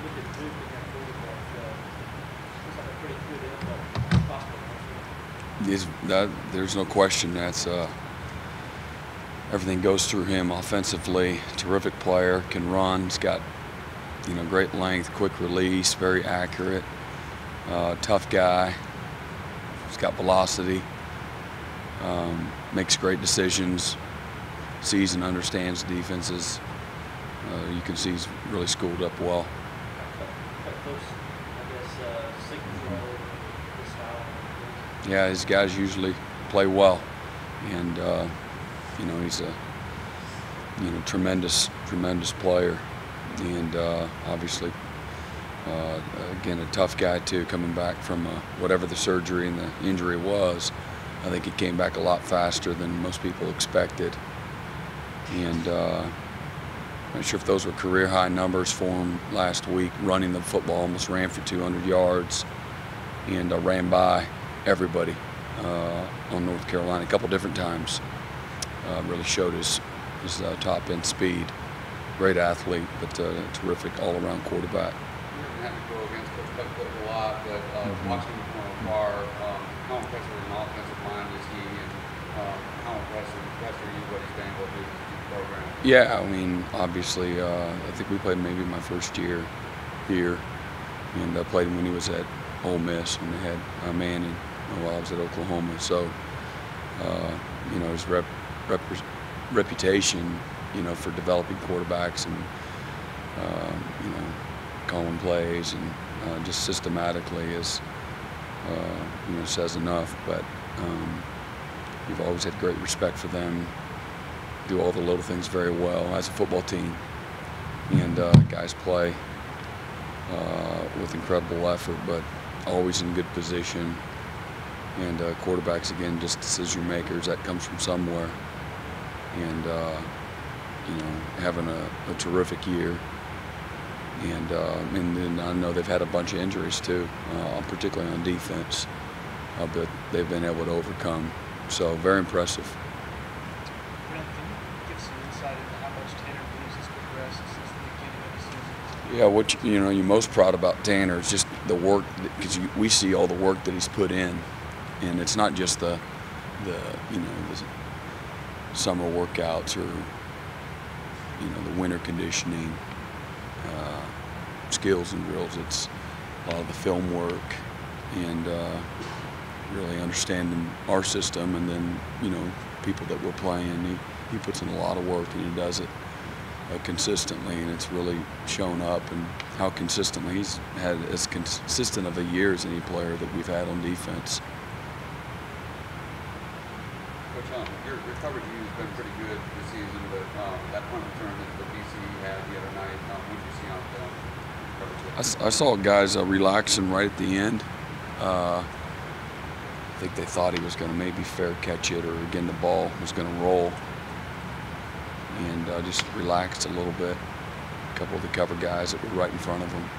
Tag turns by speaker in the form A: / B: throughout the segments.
A: look at Duke and that quarterback, looks like a pretty good prospect.
B: There's no question that's everything goes through him offensively. Terrific player, can run. He's got great length, quick release, very accurate. Tough guy. He's got velocity. Makes great decisions. Sees and understands defenses. You can see he's really schooled up well. Yeah, his guys usually play well, and he's a tremendous player, and obviously again a tough guy too, coming back from whatever the surgery and the injury was. I think he came back a lot faster than most people expected, and I'm not sure if those were career high numbers for him last week. Running the football, almost ran for 200 yards, and ran by everybody on North Carolina a couple different times. Really showed his top end speed. Great athlete, but terrific all-around quarterback.
C: You haven't had to go against Coach a lot, but watching him from afar, how impressive an offensive mind is he, and how impressed are you what he's been able to do to the program?
B: Yeah, I mean, obviously, I think we played maybe my first year here, and played him when he was at Ole Miss, when they had Manning while I was at Oklahoma. So, his reputation, for developing quarterbacks and, calling plays and just systematically is, says enough. But we've always had great respect for them. Do all the little things very well as a football team, and guys play with incredible effort, but always in good position. And quarterbacks, again, just decision makers. That comes from somewhere. And having a terrific year. And then I know they've had a bunch of injuries too, particularly on defense, but they've been able to overcome. So very impressive.
A: Brent, can you give some insight into how much Tanner Williams has progressed since the beginning of the season?
B: Yeah, what you're most proud about Tanner is just the work, because we see all the work that he's put in, and it's not just the summer workouts or the winter conditioning, skills and drills. It's a lot of the film work and really understanding our system, and then people that we're playing. He puts in a lot of work, and he does it consistently, and it's really shown up. And how consistently he's had as consistent of a year as any player that we've had on defense.
C: Coach, your coverage has been pretty good this season, but that punt return that the BC had the other night, what did you see on film?
B: I saw guys relaxing right at the end. I think they thought he was going to maybe fair catch it, or again the ball was going to roll, and just relaxed a little bit. A couple of the cover guys that were right in front of him,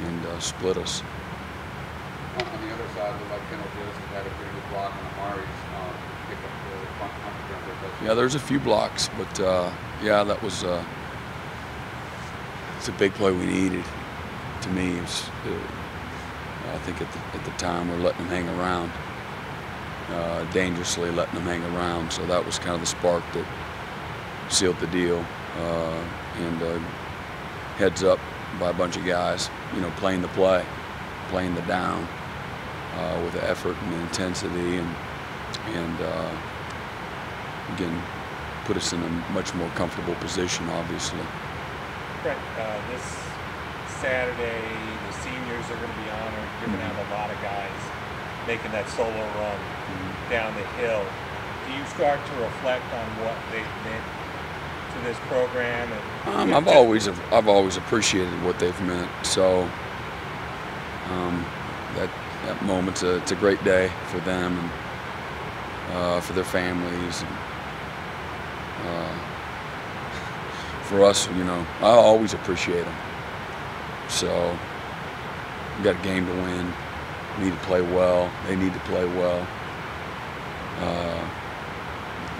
B: and split us.
C: On the other side, it looked like Kendall Joseph had a pretty good block on Amari's pick up the punt return.
B: Yeah, there's a few blocks, but yeah, that was it's a big play we needed. To me, it was, I think at the time we're letting him hang around, dangerously letting him hang around. So that was kind of the spark that sealed the deal. And heads up by a bunch of guys, playing the play, playing the down with the effort and the intensity, and again, put us in a much more comfortable position, obviously.
D: Brent, this Saturday, the seniors are going to be honored. You're going to have a lot of guys making that solo run down the hill. Do you start to reflect on what they've meant to this program? And
B: I've always appreciated what they've meant. So that moment's it's a great day for them and for their families. And, for us, I always appreciate them. So we got a game to win. We need to play well. They need to play well.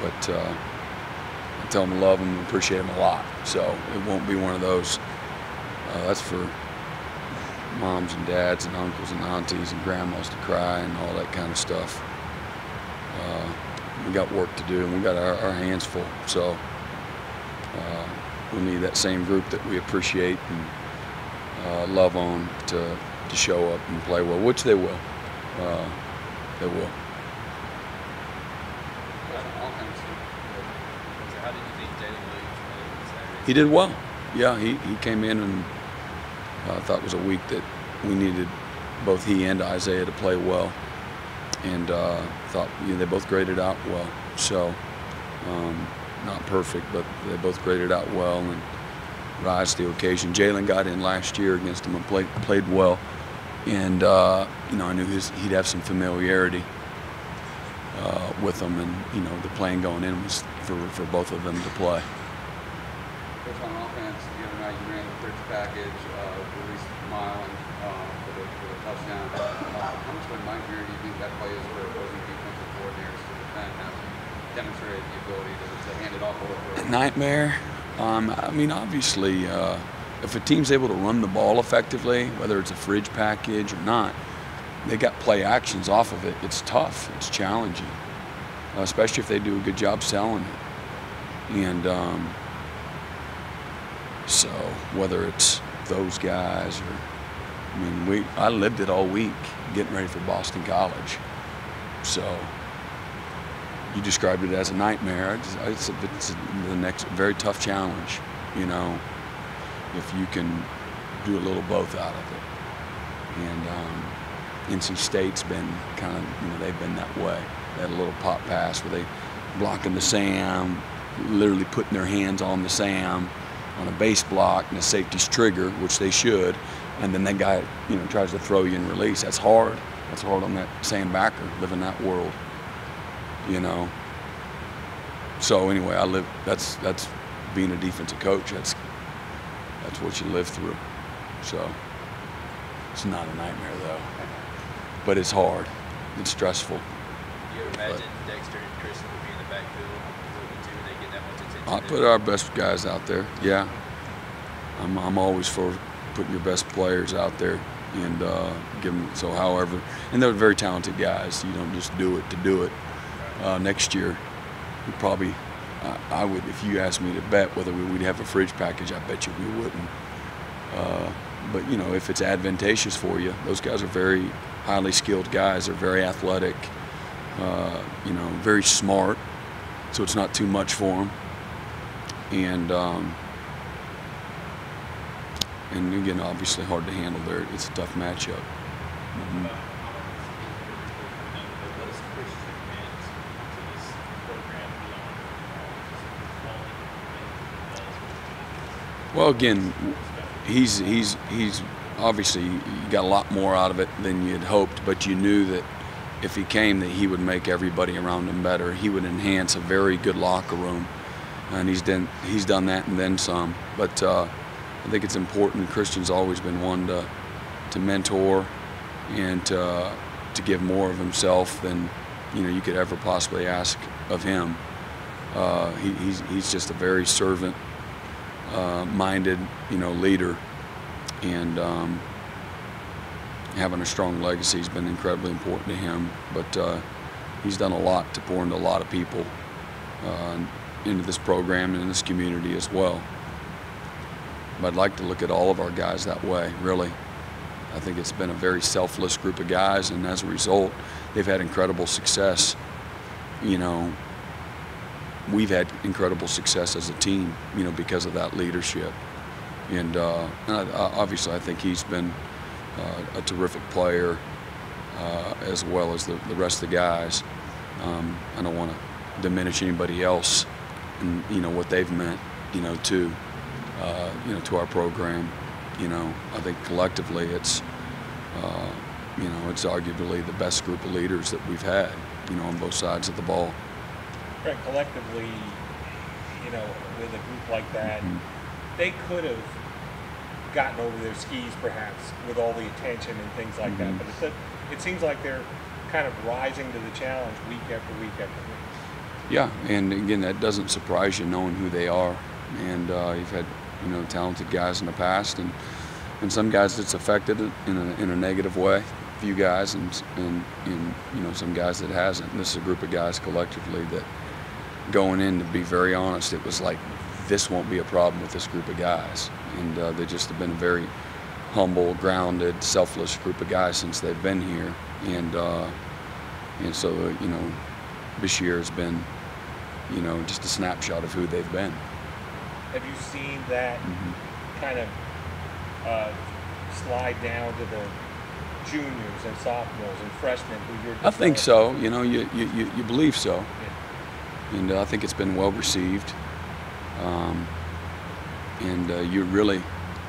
B: But I tell them I love them and appreciate them a lot. So it won't be one of those That's for moms and dads and uncles and aunties and grandmas to cry and all that kind of stuff. We got work to do, and we got our hands full. So we need that same group that we appreciate and love on to show up and play well, which they will. They will.
E: How did you think Jalen Williams played on Saturday?
B: He did well. Yeah, he came in, and I thought it was a week that we needed both he and Isaiah to play well, and thought they both graded out well. So not perfect, but they both graded out well and rise to the occasion. Jalen got in last year against him and played well, and I knew he'd have some familiarity with them, and the plan going in was for both of them to play.
C: Coach, on offense, the other night you ran the bridge package, released Milan for the touchdown. How much of a nightmare do you think that play is for opposing defensive coordinators to defend, having demonstrated the ability to hand it off over?
B: Nightmare. I mean, obviously, if a team's able to run the ball effectively, whether it's a fridge package or not, they got play actions off of it. It's tough. It's challenging, especially if they do a good job selling it. And so whether it's those guys or, I lived it all week getting ready for Boston College. So you described it as a nightmare. It's the next very tough challenge, if you can do a little both out of it. And NC State's been kind of, they've been that way. They had a little pop pass where they blocking the Sam, literally putting their hands on the Sam on a base block, and the safety's trigger, which they should, and then that guy, tries to throw you and release. That's hard. That's hard on that Sam backer, living that world, So anyway, that's being a defensive coach. That's what you live through. So it's not a nightmare though, but it's hard. It's stressful.
E: Do you imagine Dexter and Christian would be in the backfield when they get that much attention?
B: I put our best guys out there. Yeah, I'm always for putting your best players out there and give them. So, however, and they're very talented guys. You don't just do it to do it. Next year, we probably, I would, if you asked me to bet whether we'd have a fridge package, I bet you we wouldn't. But if it's advantageous for you, those guys are very highly skilled guys. They're very athletic, very smart, so it's not too much for them. And again, obviously hard to handle there. It's a tough matchup. Mm-hmm.
E: What is Christian advance to this program beyond
B: Well, again, he's obviously you got a lot more out of it than you'd hoped, but you knew that if he came, that he would make everybody around him better. He would enhance a very good locker room, and he's done that and then some. But I think it's important. Christian's always been one to mentor and to give more of himself than you could ever possibly ask of him. He's just a very servant minded leader, and having a strong legacy has been incredibly important to him. But he's done a lot to pour into a lot of people into this program and in this community as well. But I'd like to look at all of our guys that way, really. I think it's been a very selfless group of guys, and as a result, they've had incredible success. We've had incredible success as a team, because of that leadership. And obviously, I think he's been a terrific player, as well as the rest of the guys. I don't want to diminish anybody else and what they've meant, to our program. I think collectively it's arguably the best group of leaders that we've had, on both sides of the ball.
D: Right, collectively, with a group like that, they could have gotten over their skis perhaps with all the attention and things like that, but it seems like they're kind of rising to the challenge week after week after week.
B: Yeah, and again, that doesn't surprise you knowing who they are. And you've had talented guys in the past, and some guys it's affected it in a negative way. A few guys, and some guys that hasn't. And this is a group of guys collectively that, going in, to be very honest, it was like, this won't be a problem with this group of guys, and they just have been a very humble, grounded, selfless group of guys since they've been here, and so this year has been just a snapshot of who they've been.
D: Have you seen that kind of slide down to the juniors and sophomores and freshmen who you're?
B: I think so. You believe so, and I think it's been well received.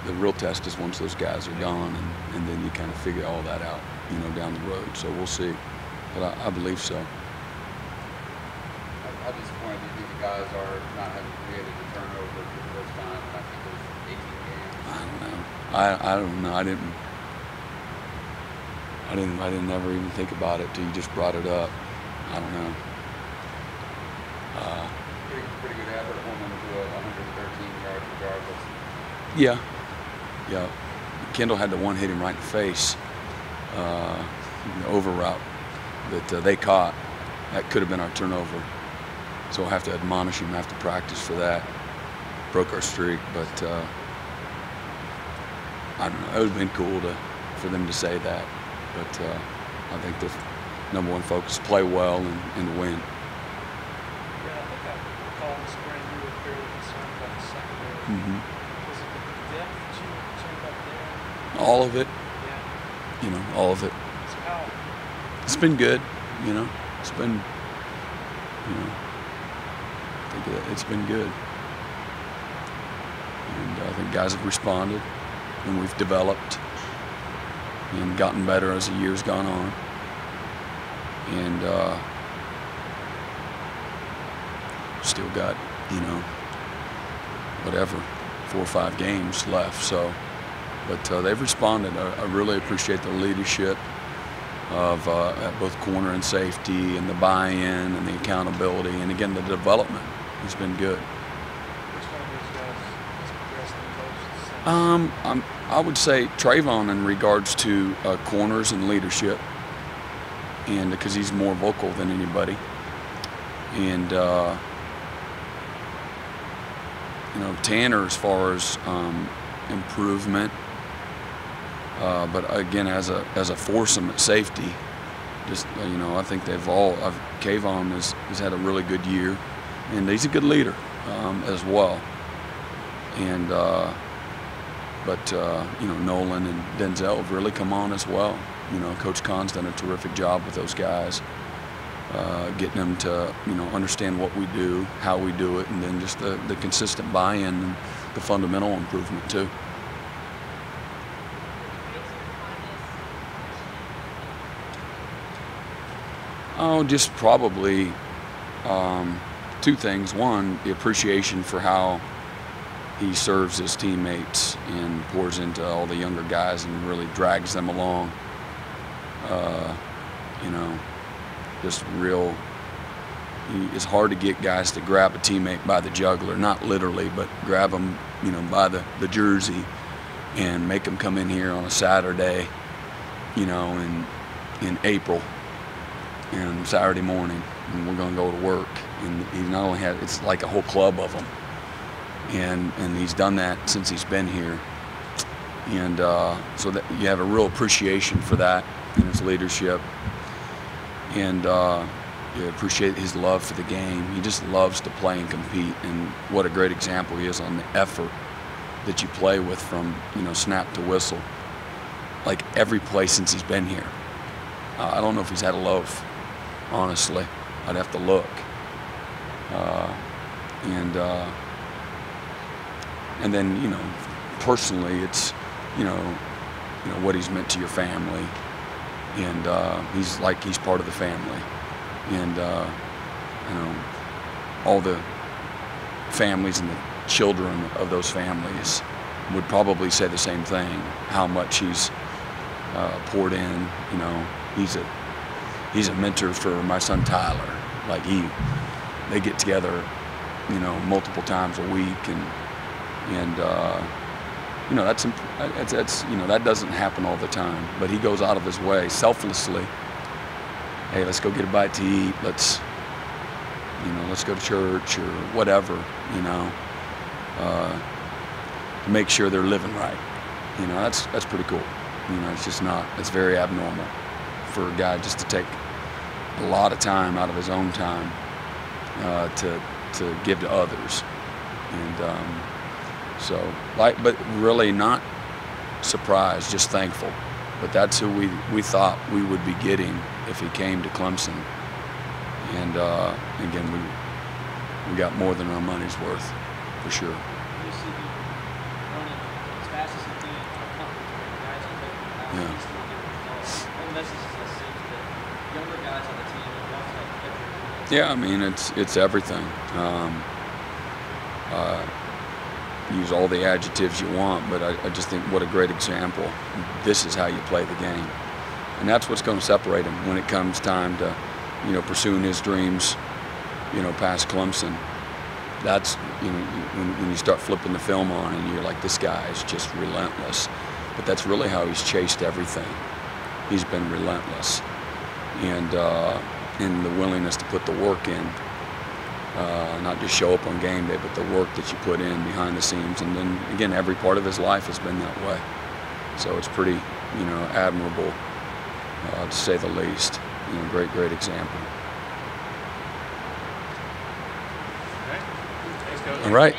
B: The real test is once those guys are gone, and then you kind of figure all that out, down the road. So we'll see, but I believe so.
C: How disappointed do you think the guys are not having created a turnover for the first time in, I think it was 18 games?
B: I don't know. I didn't ever even think about it till you just brought it up. I don't know.
C: Pretty good effort holding them to 113 yards regardless.
B: Yeah. Kendall had the one hit him right in the face, the over route that they caught. That could have been our turnover. So we'll have to admonish him after practice for that. Broke our streak, but I don't know. It would have been cool for them to say that. But I think the number one focus is play well and to win.
A: Yeah, I think I recall in the spring you were fairly concerned about the secondary. Was it the depth that you were concerned about there?
B: All of it.
A: Yeah.
B: All of it.
A: So how?
B: It's been good. It's been, I think it's been good. And I think guys have responded, and we've developed and gotten better as the year's gone on. And still got, whatever, 4 or 5 games left. So, but they've responded. I really appreciate the leadership of at both corner and safety, and the buy-in and the accountability, and again the development has been good.
A: Which one of these guys has progressed the most since?
B: I would say Trayvon in regards to corners and leadership, and because he's more vocal than anybody, and Tanner as far as improvement. But again, as a foursome at safety, just I think they've all. Kayvon has had a really good year, and he's a good leader as well. And Nolan and Denzel have really come on as well. Coach Kahn's done a terrific job with those guys, getting them to understand what we do, how we do it, and then just the consistent buy-in and the fundamental improvement too. Oh, just probably 2 things. One, the appreciation for how he serves his teammates and pours into all the younger guys and really drags them along. Just real. It's hard to get guys to grab a teammate by the jugular, not literally, but grab them, by the jersey, and make them come in here on a Saturday, in April. And Saturday morning, and we're going to go to work. And he not only had, it's like a whole club of them, and he's done that since he's been here. And so that you have a real appreciation for that and his leadership, and you appreciate his love for the game. He just loves to play and compete, and what a great example he is on the effort that you play with from snap to whistle, like every play since he's been here. I don't know if he's had a loaf. Honestly, I'd have to look. And then personally, it's what he's meant to your family, and he's part of the family, and all the families and the children of those families would probably say the same thing. How much he's poured in. He's a mentor for my son Tyler. They get together, multiple times a week, and And you know, that's you know, that doesn't happen all the time. But he goes out of his way selflessly. Hey, let's go get a bite to eat. Let's go to church or whatever. You know, to make sure they're living right. You know, that's pretty cool. You know, it's very abnormal for a guy just to take a lot of time out of his own time to give to others. And but really not surprised, just thankful. But that's who we thought we would be getting if he came to Clemson. And again, we got more than our money's worth, for sure.
A: You see him running as fast as he can, uncomfortable. Guys are making passes,
B: Yeah.
A: he's still getting results. What message does that send to the younger guys on the team that want to help catch?
B: Yeah, I mean, it's everything. Use all the adjectives you want, but I just think what a great example. This is how you play the game. And that's what's going to separate him when it comes time to, you know, pursuing his dreams, you know, past Clemson. That's, you know, when you start flipping the film on and you're like, this guy is just relentless. But that's really how he's chased everything. He's been relentless. And in the willingness to put the work in. Not just show up on game day, but the work that you put in behind the scenes. And then, again, every part of his life has been that way. So it's pretty, you know, admirable, to say the least. You know, great example.
D: Thanks, Coach.
B: All right.